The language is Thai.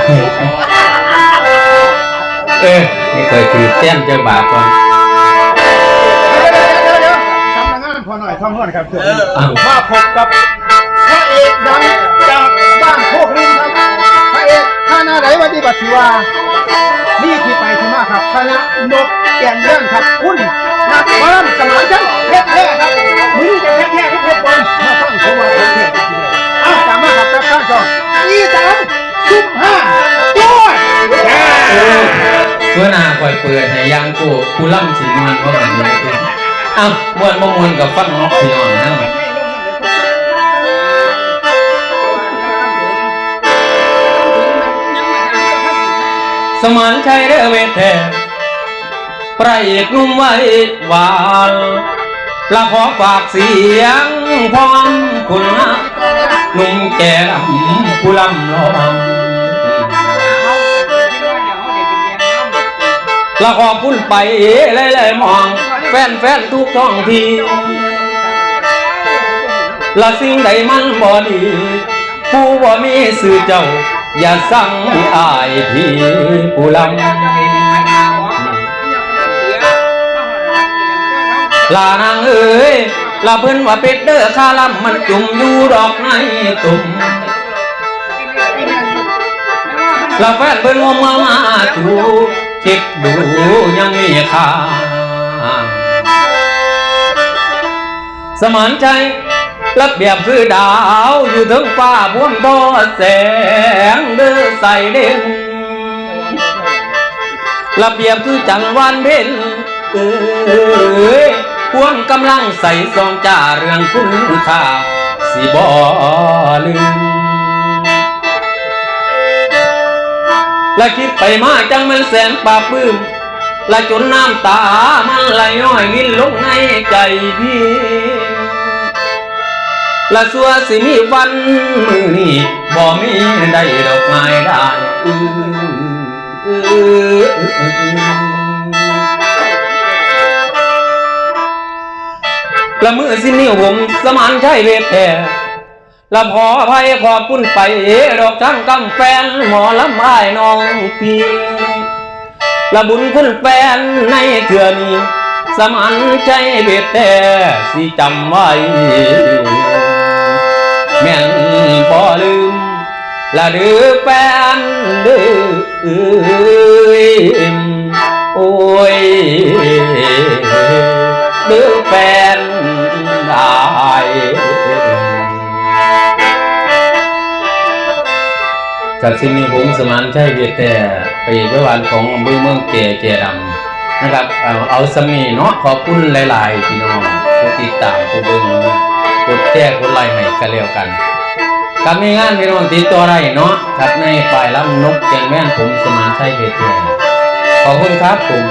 นี่เคยถือแต้มเจอบาปก่อนทำงานพอหน่อยทำหน่อยครับมาพบกับพระเอกดังจากบ้านโคกรินครับพระเอกท่านาไหนวันดีบัตรศิวานี่ที่ไปที่มาครับคณะนกแก่นเรื่องครับคุณนักวรรณสมานชัยเพชรแท้ครับมือจะเพชรแท้ทุกเพชรบอลมาฟังผมว่าเพชรแท้ตามมาครับจากข้างช่องอีสานซุ่มห้าตัวเพื่อหน้าคอยเปิดให้ยังกูล่ำสีมันก็แบบนี้มวนมวนกับฟังล็อกพี่น้องนะสมานชัยเด้อเวทแท้พระเอกนุ่มไว้หวานละขอฝากเสียงพร้อมคุณนะนุ่มแก่ลำผู้ลำร้องละขอพุ่นไปเลยมองแฟนทุกท้องทีละสิ่งใดมันบ่ดีผู้บ่มีสื่อเจ้าอย่าสั่งอายพี่ผู้ลำลานางเอ๋ยลาเพิ่นว่าเป็ดเด้อข้าลำมันจุ่มอยู่ดอกในตุ่มลาแฟนเพิ่นว่ามาถูเช็คดูยังมีค่าสมานใจระเบียบคือดาวอยู่ถึงฟ้าบนทอแสงเดือใสเด่นระเบียบคือจันวันเพ็ญพวงกำลังใส่ซองจ่าเรื่องคุณค่าสิบ่ลืมและคิดไปมาจังมันแสนปราบปลื้มและจนน้ำตามันไหลย้อยลิ้นลงในใจพี่และสัวสิมีวันมือนี่บ่มีได้ดอกไม้ได้ละมือสินิ้วผมสมานใช่เวทแท้ละพอภัยขอบคุณไปดอกทั้งกำแฟนหมอลำอ้ายน้องพี่ละบุญคุณแฟนในเถื่อนี้สมานใจเวทแท้สิจำไว้แม่นบ่ลืมละดื้อแฟนดื้อโอ้ยดื้อแฟนได้จากสิ่งนี้ผมสมานใช่เวียแต่ไปเมื่อวานของอำเภอเมืองเจดำนะครับเอาสมีเนาะขอบคุณหลายๆพี่น้องผู้ติดตามผู้เบิ่งกดแชร์กดไลค์ให้กันแล้วกันกับมีงานพี่น้องติดต่อได้เนาะครับในฝ่ายลำนกแกงแม่นผมสมานใช่เวียแต่ขอบคุณครับผม